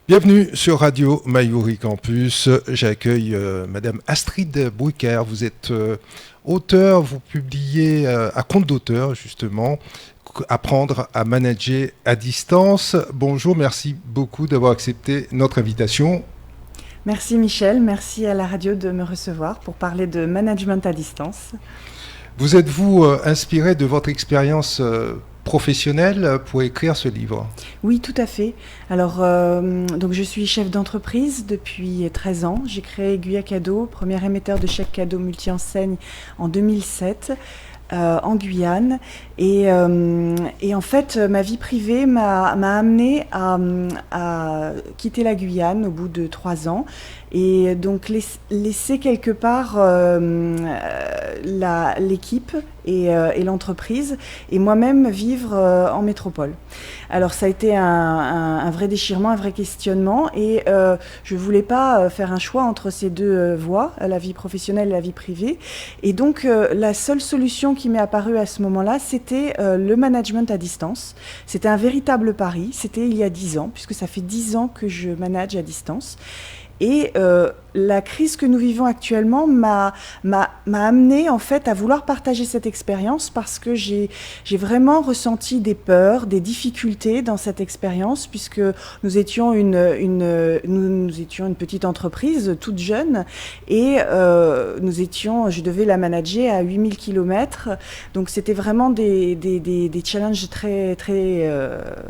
Bienvenue sur Radio Mayuri Campus. J'accueille Madame Astrid Brucker. Vous êtes auteur, vous publiez à compte d'auteur justement, Apprendre à manager à distance. Bonjour, merci beaucoup d'avoir accepté notre invitation. Merci Michel, merci à la radio de me recevoir pour parler de management à distance. Vous êtes-vous inspiré de votre expérience professionnelle pour écrire ce livre? Oui, tout à fait. Alors, donc je suis chef d'entreprise depuis 13 ans. J'ai créé Aiguilla Cadeau, premier émetteur de chèques cadeaux multi-enseignes en 2007. En Guyane et en fait ma vie privée m'a amenée à quitter la Guyane au bout de 3 ans et donc laisser quelque part l'équipe et l'entreprise et moi-même vivre en métropole. Alors ça a été un vrai déchirement, un vrai questionnement et je ne voulais pas faire un choix entre ces deux voies, la vie professionnelle et la vie privée. Et donc la seule solution qui m'est apparue à ce moment-là, c'était le management à distance. C'était un véritable pari, c'était il y a 10 ans, puisque ça fait 10 ans que je manage à distance. Et la crise que nous vivons actuellement m'a amené en fait à vouloir partager cette expérience parce que j'ai vraiment ressenti des peurs, des difficultés dans cette expérience puisque nous étions une petite entreprise toute jeune et je devais la manager à 8000 km. Donc c'était vraiment des challenges très, très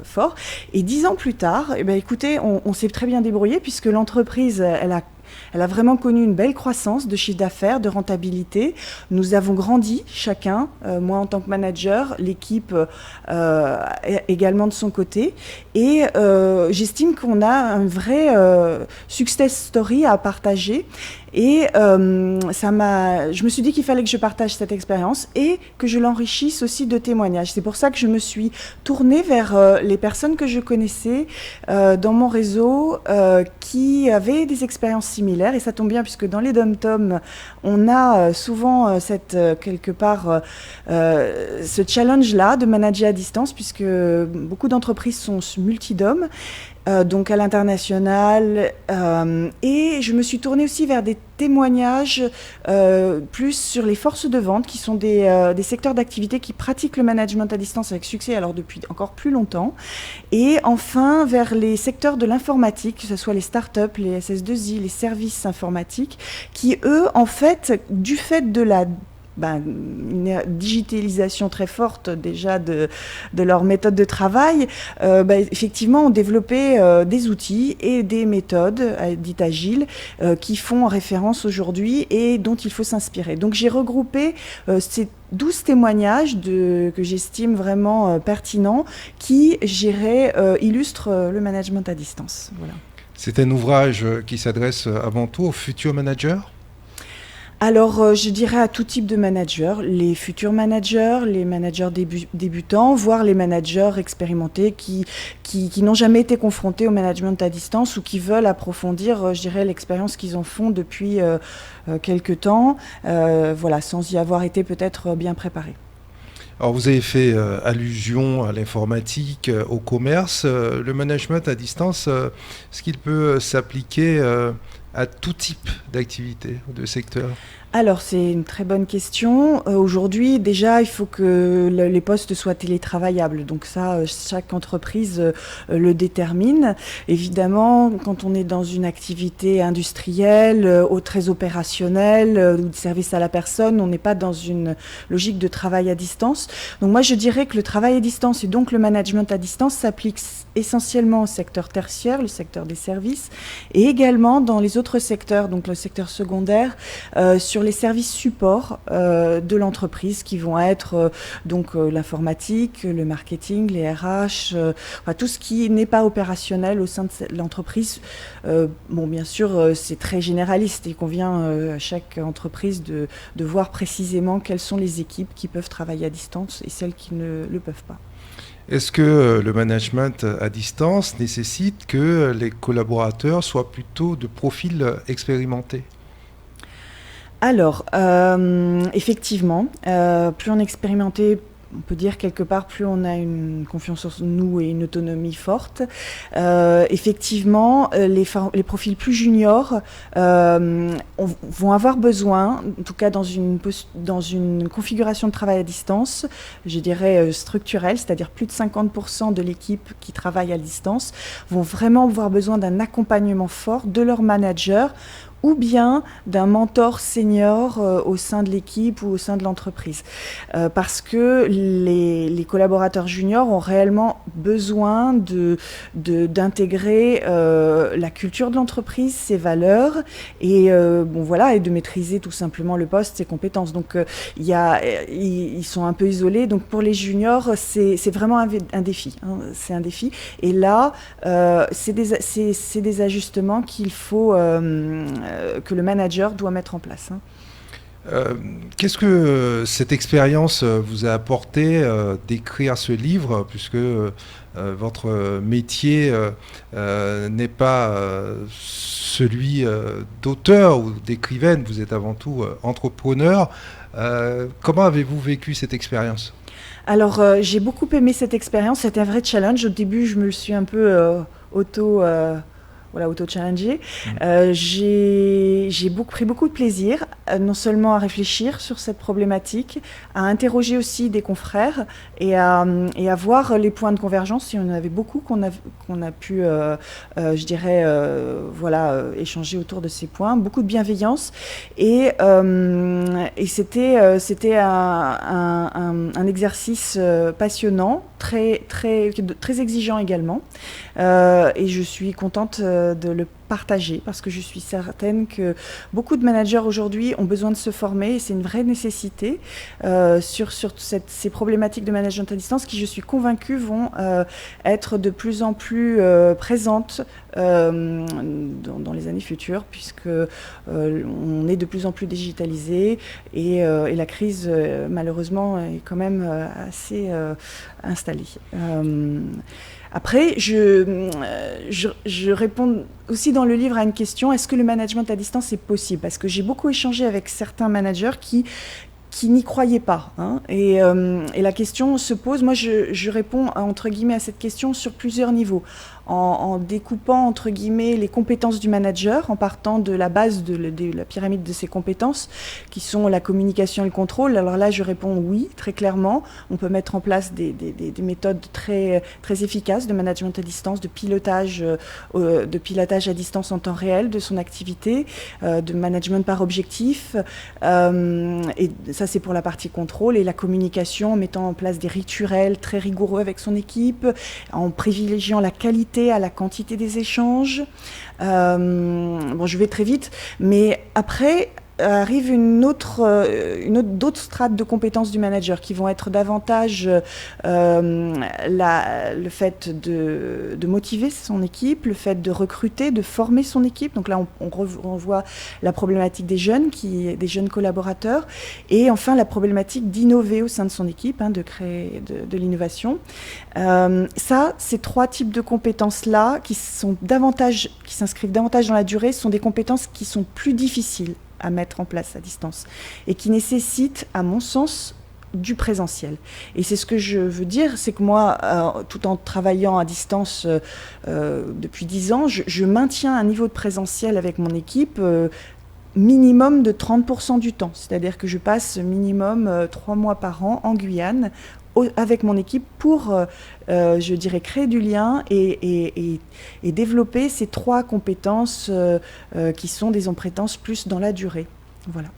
forts. Et 10 ans plus tard, eh bien, écoutez, on s'est très bien débrouillé puisque l'entreprise elle a vraiment connu une belle croissance de chiffre d'affaires, de rentabilité. Nous avons grandi chacun, moi en tant que manager, l'équipe également de son côté. Et j'estime qu'on a un vrai success story à partager. Et je me suis dit qu'il fallait que je partage cette expérience et que je l'enrichisse aussi de témoignages. C'est pour ça que je me suis tournée vers les personnes que je connaissais dans mon réseau qui avaient des expériences similaires. Et ça tombe bien puisque dans les dom-tom, on a souvent quelque part ce challenge-là de manager à distance puisque beaucoup d'entreprises sont multi-dom. Donc à l'international et je me suis tournée aussi vers des témoignages plus sur les forces de vente qui sont des secteurs d'activité qui pratiquent le management à distance avec succès alors depuis encore plus longtemps et enfin vers les secteurs de l'informatique, que ce soit les startups, les SS2I, les services informatiques qui eux en fait du fait de une digitalisation très forte déjà de leur méthode de travail, effectivement ont développé des outils et des méthodes dites agiles qui font référence aujourd'hui et dont il faut s'inspirer. Donc j'ai regroupé ces 12 témoignages que j'estime vraiment pertinents qui, illustrent le management à distance. Voilà. C'est un ouvrage qui s'adresse avant tout aux futurs managers? Alors, je dirais à tout type de managers, les futurs managers, les managers débutants, voire les managers expérimentés qui n'ont jamais été confrontés au management à distance ou qui veulent approfondir, je dirais, l'expérience qu'ils en font depuis quelque temps, sans y avoir été peut-être bien préparés. Alors vous avez fait allusion à l'informatique, au commerce. Le management à distance, est-ce qu'il peut s'appliquer à tout type d'activité ou de secteur? Alors, c'est une très bonne question. Aujourd'hui, déjà, il faut que les postes soient télétravaillables. Donc ça, chaque entreprise le détermine. Évidemment, quand on est dans une activité industrielle, très opérationnelle, ou de service à la personne, on n'est pas dans une logique de travail à distance. Donc moi, je dirais que le travail à distance et donc le management à distance s'applique essentiellement au secteur tertiaire, le secteur des services, et également dans les autres secteurs, donc le secteur secondaire, sur les services supports de l'entreprise qui vont être l'informatique, le marketing, les RH, tout ce qui n'est pas opérationnel au sein de l'entreprise. Bien sûr, c'est très généraliste et il convient à chaque entreprise de voir précisément quelles sont les équipes qui peuvent travailler à distance et celles qui ne le peuvent pas. Est-ce que le management à distance nécessite que les collaborateurs soient plutôt de profil expérimenté ? Alors, effectivement, plus on est expérimenté, on peut dire quelque part, plus on a une confiance en nous et une autonomie forte. Effectivement, les profils plus juniors vont avoir besoin, en tout cas dans une configuration de travail à distance, je dirais structurelle, c'est-à-dire plus de 50% de l'équipe qui travaille à distance, vont vraiment avoir besoin d'un accompagnement fort de leur manager ou bien d'un mentor senior au sein de l'équipe ou au sein de l'entreprise. Parce que les collaborateurs juniors ont réellement besoin d'intégrer la culture de l'entreprise, ses valeurs, et et de maîtriser tout simplement le poste, ses compétences. Donc ils sont un peu isolés. Donc pour les juniors, c'est vraiment un défi. Hein, c'est un défi. Et là, c'est des ajustements qu'il faut que le manager doit mettre en place. Qu'est-ce que cette expérience vous a apporté d'écrire ce livre, puisque votre métier n'est pas celui d'auteur ou d'écrivaine, vous êtes avant tout entrepreneur. Comment avez-vous vécu cette expérience ? Alors, j'ai beaucoup aimé cette expérience, c'était un vrai challenge. Au début, je me le suis un peu auto-challenger. J'ai pris beaucoup de plaisir, non seulement à réfléchir sur cette problématique, à interroger aussi des confrères et à voir les points de convergence. Il y en avait beaucoup qu'on a pu, échanger autour de ces points. Beaucoup de bienveillance et c'était un exercice passionnant, très exigeant également. Et je suis contente de le partager parce que je suis certaine que beaucoup de managers aujourd'hui ont besoin de se former et c'est une vraie nécessité sur ces problématiques de management à distance qui, je suis convaincue, vont être de plus en plus présentes dans les années futures puisque on est de plus en plus digitalisé et la crise malheureusement est quand même assez installée. Après, je réponds aussi dans le livre à une question, est-ce que le management à distance est possible ? Parce que j'ai beaucoup échangé avec certains managers qui n'y croyaient pas. Hein, et la question se pose, moi je réponds entre guillemets à cette question sur plusieurs niveaux. En découpant entre guillemets les compétences du manager, en partant de la base de la pyramide de ses compétences, qui sont la communication et le contrôle. Alors là, je réponds oui, très clairement. On peut mettre en place des méthodes très efficaces de management à distance, de pilotage à distance en temps réel de son activité, de management par objectif. Et ça, c'est pour la partie contrôle. Et la communication, en mettant en place des rituels très rigoureux avec son équipe, en privilégiant la qualité à la quantité des échanges. Je vais très vite, mais après arrive d'autres strates de compétences du manager qui vont être davantage le fait de motiver son équipe, le fait de recruter, de former son équipe. Donc là, on revoit la problématique des jeunes collaborateurs et enfin la problématique d'innover au sein de son équipe, de créer de l'innovation. Ces trois types de compétences-là qui s'inscrivent davantage dans la durée sont des compétences qui sont plus difficiles à mettre en place à distance et qui nécessitent, à mon sens, du présentiel. Et c'est ce que je veux dire, c'est que moi, tout en travaillant à distance depuis 10 ans, je maintiens un niveau de présentiel avec mon équipe minimum de 30% du temps. C'est-à-dire que je passe minimum 3 mois par an en Guyane avec mon équipe pour, je dirais, créer du lien et développer ces trois compétences qui sont des compétences plus dans la durée. Voilà.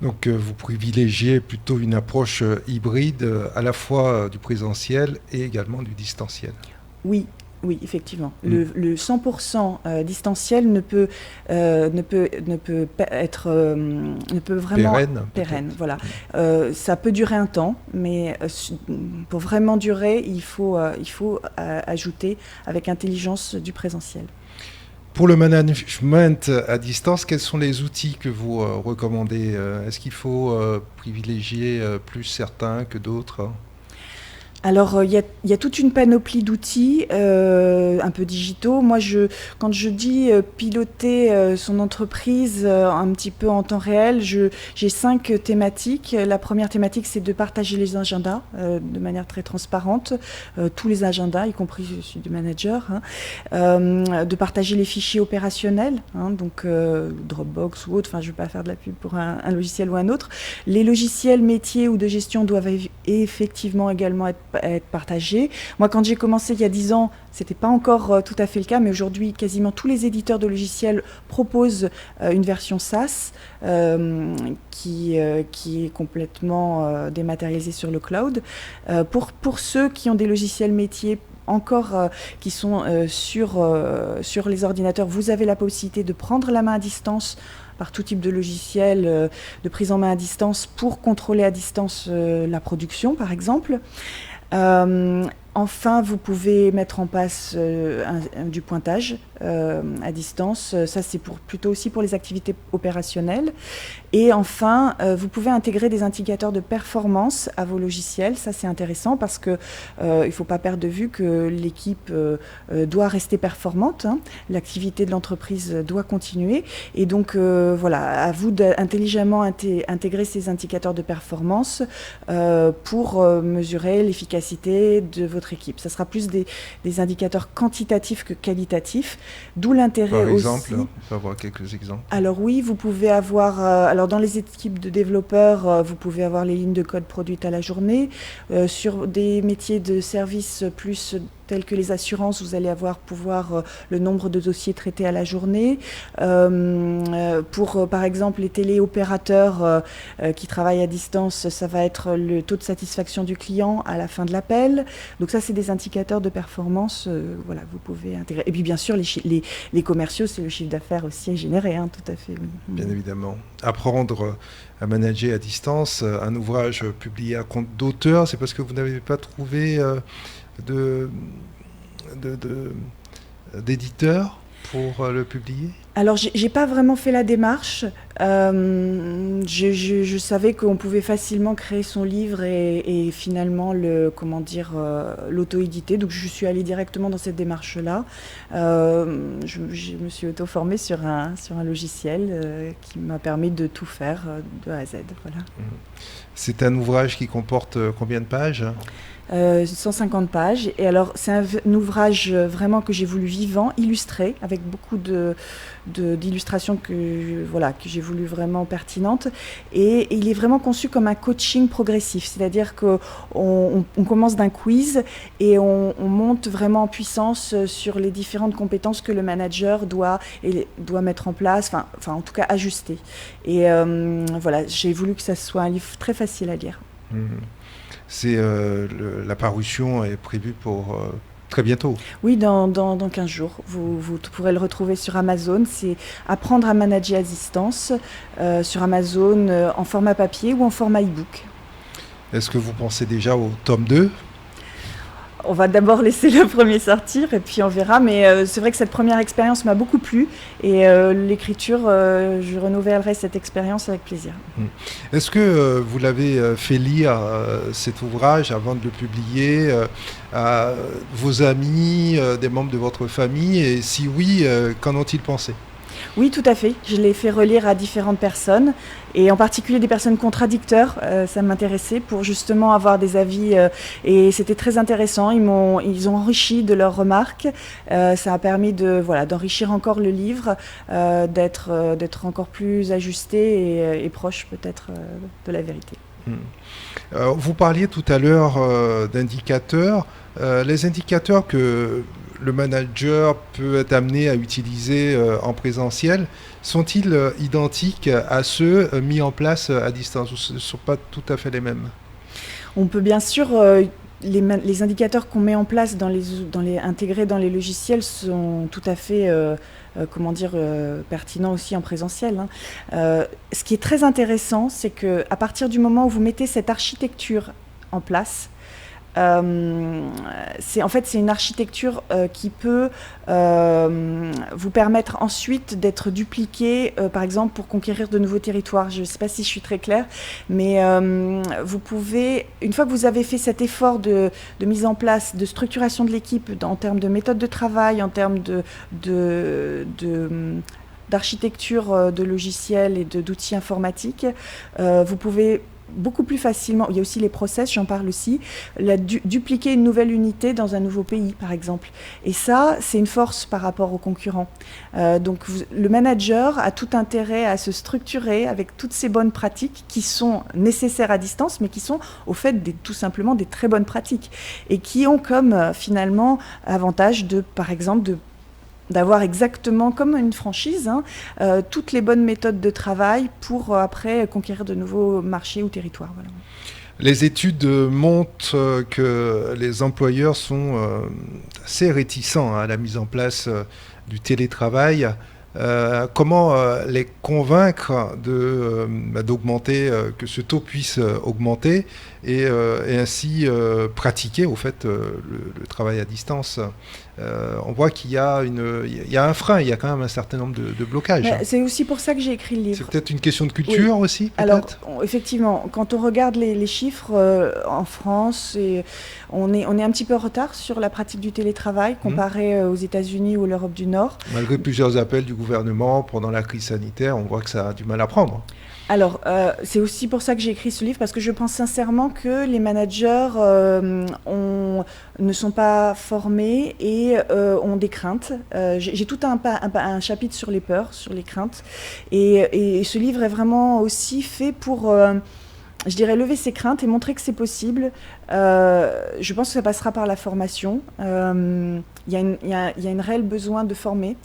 Donc vous privilégiez plutôt une approche hybride à la fois du présentiel et également du distanciel. Oui, effectivement. Le 100% distanciel ne peut vraiment pérenne. Voilà. Ça peut durer un temps, mais pour vraiment durer, il faut ajouter avec intelligence du présentiel. Pour le management à distance, quels sont les outils que vous recommandez ? Est-ce qu'il faut privilégier plus certains que d'autres ? Alors, il y a toute une panoplie d'outils un peu digitaux. Moi, quand je dis piloter son entreprise un petit peu en temps réel, j'ai 5 thématiques. La première thématique, c'est de partager les agendas de manière très transparente, tous les agendas, y compris celui du manager, de partager les fichiers opérationnels, donc Dropbox ou autre, enfin je ne vais pas faire de la pub pour un logiciel ou un autre. Les logiciels métiers ou de gestion doivent effectivement également être partagés. Moi, quand j'ai commencé il y a 10 ans, ce n'était pas encore tout à fait le cas, mais aujourd'hui, quasiment tous les éditeurs de logiciels proposent une version SaaS qui est complètement dématérialisée sur le cloud. Pour ceux qui ont des logiciels métiers encore qui sont sur les ordinateurs, vous avez la possibilité de prendre la main à distance par tout type de logiciel de prise en main à distance pour contrôler à distance la production, par exemple. Enfin, vous pouvez mettre en place du pointage à distance. Ça, c'est plutôt aussi pour les activités opérationnelles. Et enfin, vous pouvez intégrer des indicateurs de performance à vos logiciels. Ça, c'est intéressant parce que il ne faut pas perdre de vue que l'équipe doit rester performante. L'activité de l'entreprise doit continuer. Et donc, voilà, à vous d'intelligemment intégrer ces indicateurs de performance pour mesurer l'efficacité de votre équipe. Ça sera plus des indicateurs quantitatifs que qualitatifs, d'où l'intérêt aussi. Par exemple, on peut avoir quelques exemples. Alors oui, vous pouvez avoir, alors dans les équipes de développeurs, vous pouvez avoir les lignes de code produites à la journée. Sur des métiers de service plus tels que les assurances, vous allez pouvoir le nombre de dossiers traités à la journée. Pour, par exemple, les téléopérateurs qui travaillent à distance, ça va être le taux de satisfaction du client à la fin de l'appel. Donc ça, c'est des indicateurs de performance. Voilà, vous pouvez intégrer. Et puis, bien sûr, les commerciaux, c'est le chiffre d'affaires aussi à générer, tout à fait. Oui. Bien évidemment. Apprendre à manager à distance, un ouvrage publié à compte d'auteur, c'est parce que vous n'avez pas trouvé d'éditeur pour le publier? Alors, j'ai pas vraiment fait la démarche. Je savais qu'on pouvait facilement créer son livre et finalement l'auto-éditer. Donc, je suis allée directement dans cette démarche-là. Je me suis auto-formée sur un logiciel qui m'a permis de tout faire de A à Z. Voilà. C'est un ouvrage qui comporte combien de pages ? 150 pages. Et alors, c'est un ouvrage vraiment que j'ai voulu vivant, illustré, avec beaucoup d'illustrations que j'ai voulu vraiment pertinentes. Et il est vraiment conçu comme un coaching progressif. C'est-à-dire qu'on commence d'un quiz et on monte vraiment en puissance sur les différentes compétences que le manager doit mettre en place, enfin en tout cas ajuster. Et voilà, j'ai voulu que ça soit un livre très facile à lire. La parution est prévue pour très bientôt. Oui, dans 15 jours. Vous pourrez le retrouver sur Amazon. C'est Apprendre à manager à distance sur Amazon en format papier ou en format e-book. Est-ce que vous pensez déjà au tome 2 ? On va d'abord laisser le premier sortir et puis on verra. Mais c'est vrai que cette première expérience m'a beaucoup plu. Et l'écriture, je renouvellerai cette expérience avec plaisir. Est-ce que vous l'avez fait lire, cet ouvrage, avant de le publier, à vos amis, des membres de votre famille? Et si oui, qu'en ont-ils pensé ? Oui, tout à fait. Je l'ai fait relire à différentes personnes, et en particulier des personnes contradicteurs. Ça m'intéressait pour justement avoir des avis, et c'était très intéressant. Ils ont enrichi de leurs remarques. Ça a permis d'enrichir encore le livre, d'être encore plus ajusté et proche peut-être de la vérité. Vous parliez tout à l'heure d'indicateurs. Les indicateurs que le manager peut être amené à utiliser en présentiel, sont-ils identiques à ceux mis en place à distance, ou ce ne sont pas tout à fait les mêmes? On peut bien sûr, les indicateurs qu'on met en place intégrés dans les logiciels sont tout à fait pertinents aussi en présentiel. Ce qui est très intéressant, c'est qu'à partir du moment où vous mettez cette architecture en place, c'est une architecture qui peut vous permettre ensuite d'être dupliquée, par exemple pour conquérir de nouveaux territoires. Je ne sais pas si je suis très claire, mais vous pouvez, une fois que vous avez fait cet effort de mise en place, de structuration de l'équipe en termes de méthode de travail, en termes d'architecture de logiciels et d'outils informatiques, vous pouvez beaucoup plus facilement, il y a aussi les process, j'en parle aussi, dupliquer une nouvelle unité dans un nouveau pays, par exemple. Et ça, c'est une force par rapport aux concurrents. Donc, le manager a tout intérêt à se structurer avec toutes ces bonnes pratiques qui sont nécessaires à distance, mais qui sont, au fait, tout simplement des très bonnes pratiques et qui ont comme, finalement, avantage par exemple, d'avoir exactement comme une franchise toutes les bonnes méthodes de travail pour après conquérir de nouveaux marchés ou territoires. Voilà. Les études montrent que les employeurs sont assez réticents à la mise en place du télétravail. Comment les convaincre d'augmenter, que ce taux puisse augmenter et ainsi pratiquer au fait le travail à distance. On voit qu'il y a un frein, il y a quand même un certain nombre de blocages. C'est aussi pour ça que j'ai écrit le livre. C'est peut-être une question de culture aussi, peut-être. Alors, effectivement, quand on regarde les chiffres en France, on est un petit peu en retard sur la pratique du télétravail comparé aux États-Unis ou l'Europe du Nord. Malgré plusieurs appels du gouvernement pendant la crise sanitaire, on voit que ça a du mal à prendre. Alors, c'est aussi pour ça que j'ai écrit ce livre, parce que je pense sincèrement que les managers ne sont pas formés et ont des craintes. J'ai tout un chapitre sur les peurs, sur les craintes. Et ce livre est vraiment aussi fait pour, je dirais, lever ces craintes et montrer que c'est possible. Je pense que ça passera par la formation. Il y a une réelle besoin de former.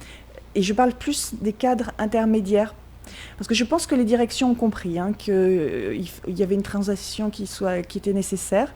Et je parle plus des cadres intermédiaires. Parce que je pense que les directions ont compris qu'il y avait une transition qui était nécessaire.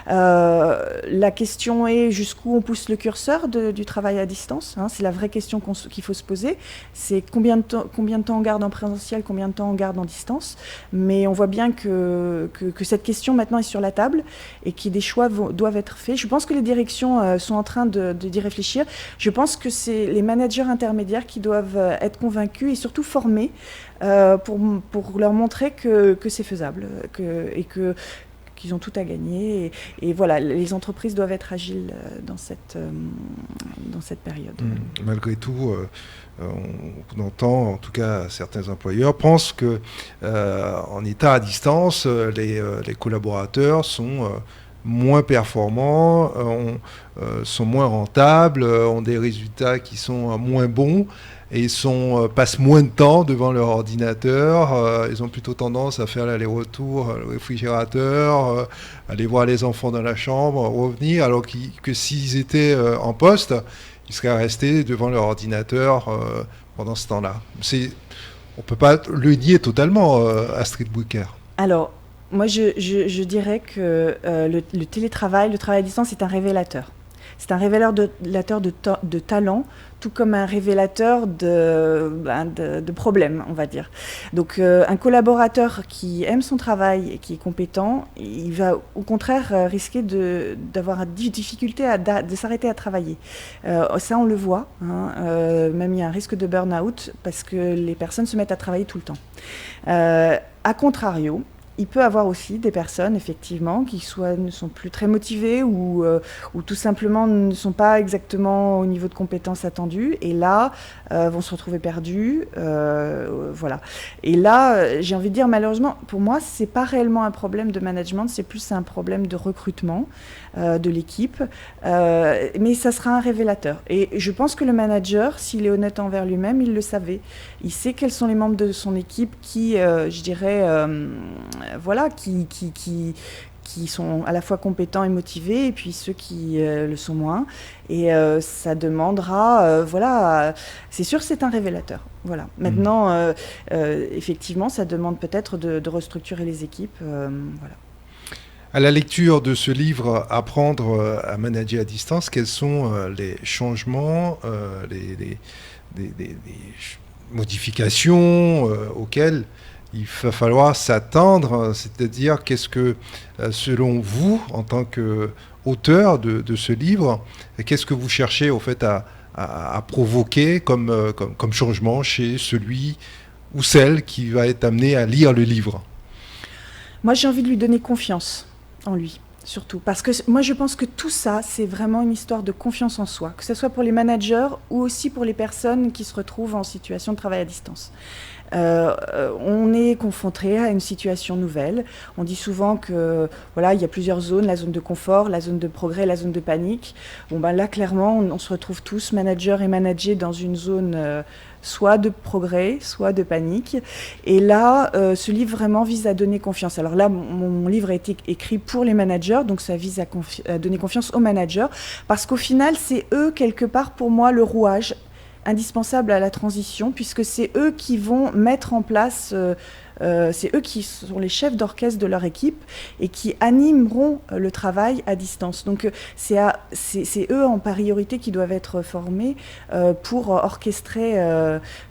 La question est jusqu'où on pousse le curseur du travail à distance. C'est la vraie question qu'il faut se poser. C'est combien de temps on garde en présentiel, combien de temps on garde en distance. Mais on voit bien que cette question maintenant est sur la table et que des choix doivent être faits. Je pense que les directions sont en train d'y réfléchir. Je pense que c'est les managers intermédiaires qui doivent être convaincus et surtout formés pour leur montrer que c'est faisable et qu'ils ont tout à gagner. Et voilà, les entreprises doivent être agiles dans cette période. Malgré tout, on entend, en tout cas certains employeurs pensent qu'en état à distance, les collaborateurs sont moins performants, sont moins rentables, ont des résultats qui sont moins bons et passent moins de temps devant leur ordinateur. Ils ont plutôt tendance à faire l'aller-retour, le réfrigérateur, aller voir les enfants dans la chambre, revenir, alors que s'ils étaient en poste, ils seraient restés devant leur ordinateur pendant ce temps-là. On ne peut pas le nier totalement, Astrid Bouiker. Alors, moi, je dirais que le télétravail, le travail à distance, est un révélateur. C'est un révélateur de talent, tout comme un révélateur de problèmes, on va dire. Donc, un collaborateur qui aime son travail et qui est compétent, il va au contraire risquer d'avoir des difficultés de s'arrêter à travailler. Ça, on le voit. Même il y a un risque de burn-out parce que les personnes se mettent à travailler tout le temps. A contrario, il peut y avoir aussi des personnes, effectivement, qui soit ne sont plus très motivées ou tout simplement ne sont pas exactement au niveau de compétences attendues et là, vont se retrouver perdus. Voilà. Et là, j'ai envie de dire, malheureusement, pour moi, c'est pas réellement un problème de management, c'est plus un problème de recrutement de l'équipe. Mais ça sera un révélateur. Et je pense que le manager, s'il est honnête envers lui-même, il le savait. Il sait quels sont les membres de son équipe qui, je dirais, voilà, qui sont à la fois compétents et motivés, et puis ceux qui le sont moins. Et ça demandera, voilà, c'est sûr, c'est un révélateur. Voilà. Maintenant, effectivement, ça demande peut-être de restructurer les équipes. Voilà. À la lecture de ce livre, Apprendre à manager à distance, quels sont les changements, les modifications auxquelles il va falloir s'attendre, c'est-à-dire qu'est-ce que, selon vous, en tant que auteur de ce livre. Qu'est-ce que vous cherchez au fait à provoquer comme changement chez celui ou celle qui va être amené à lire le livre? Moi, j'ai envie de lui donner confiance en lui. Surtout, parce que moi je pense que tout ça, c'est vraiment une histoire de confiance en soi, que ce soit pour les managers ou aussi pour les personnes qui se retrouvent en situation de travail à distance. On est confronté à une situation nouvelle. On dit souvent que voilà, il y a plusieurs zones, la zone de confort, la zone de progrès, la zone de panique. Bon ben là, clairement, on se retrouve tous, managers et managers, dans une zone soit de progrès, soit de panique. Et là, ce livre vraiment vise à donner confiance. Alors là, mon livre a été écrit pour les managers, donc ça vise à donner confiance aux managers, parce qu'au final, c'est eux, quelque part, pour moi, le rouage indispensable à la transition, puisque c'est eux qui vont mettre en place, c'est eux qui sont les chefs d'orchestre de leur équipe et qui animeront le travail à distance. Donc c'est eux en priorité qui doivent être formés pour orchestrer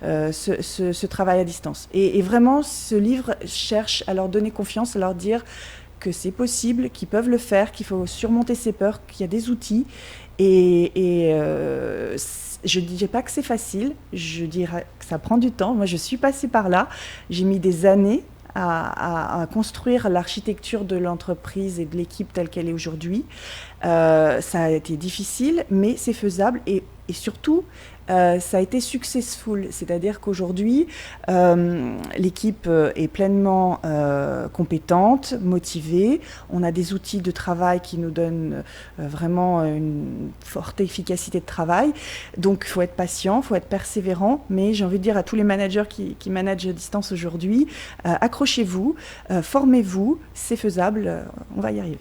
ce travail à distance. Et vraiment, ce livre cherche à leur donner confiance, à leur dire que c'est possible, qu'ils peuvent le faire, qu'il faut surmonter ses peurs, qu'il y a des outils. Je ne dirais pas que c'est facile, je dirais que ça prend du temps. Moi, je suis passée par là. J'ai mis des années à construire l'architecture de l'entreprise et de l'équipe telle qu'elle est aujourd'hui. Ça a été difficile, mais c'est faisable. Et surtout, ça a été successful, c'est-à-dire qu'aujourd'hui, l'équipe est pleinement compétente, motivée. On a des outils de travail qui nous donnent vraiment une forte efficacité de travail. Donc, il faut être patient, il faut être persévérant. Mais j'ai envie de dire à tous les managers qui managent à distance aujourd'hui, accrochez-vous, formez-vous, c'est faisable, on va y arriver.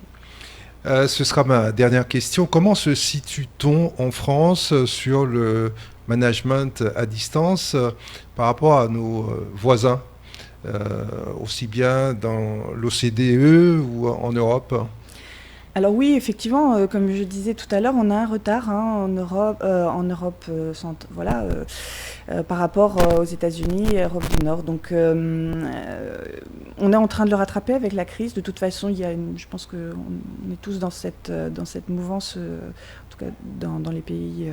Ce sera ma dernière question. Comment se situe-t-on en France sur le management à distance par rapport à nos voisins, aussi bien dans l'OCDE ou en Europe? Alors oui, effectivement, comme je disais tout à l'heure, on a un retard en Europe, voilà, par rapport aux États-Unis et Europe du Nord. Donc, on est en train de le rattraper avec la crise. De toute façon, je pense qu'on est tous dans cette mouvance, en tout cas dans les pays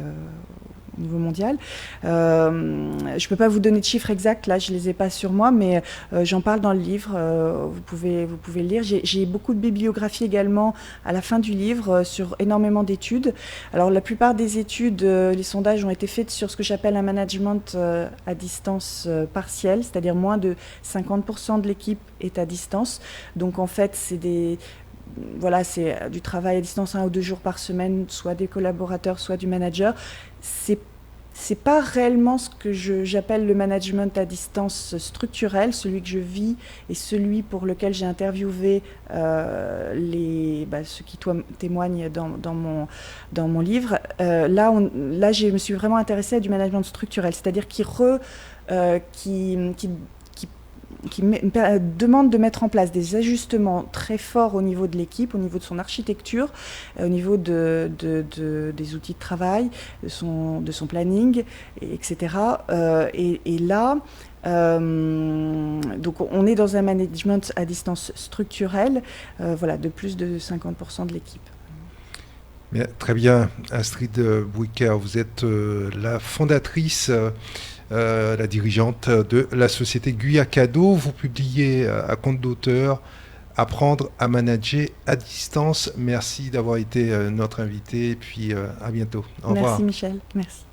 au niveau mondial. Je ne peux pas vous donner de chiffres exacts, là je ne les ai pas sur moi, mais j'en parle dans le livre, vous pouvez le lire. J'ai beaucoup de bibliographie également à la fin du livre sur énormément d'études. Alors la plupart des études, les sondages ont été faits sur ce que j'appelle un management à distance partiel, c'est-à-dire moins de 50% de l'équipe est à distance. Donc en fait c'est du travail à distance 1 ou 2 jours par semaine, soit des collaborateurs, soit du manager. C'est pas réellement ce que j'appelle le management à distance structurel, celui que je vis et celui pour lequel j'ai interviewé ceux qui témoignent dans mon livre. Là, je me suis vraiment intéressée à du management structurel, c'est-à-dire qui demande de mettre en place des ajustements très forts au niveau de l'équipe, au niveau de son architecture, au niveau des outils de travail, de son planning, etc. Et là, donc on est dans un management à distance structurel, de plus de 50% de l'équipe. Bien, très bien, Astrid Bouiker, vous êtes la fondatrice, la dirigeante de la société Guyacado. Vous publiez à compte d'auteur Apprendre à manager à distance. Merci d'avoir été notre invité et puis à bientôt. Au revoir. Merci Michel, merci.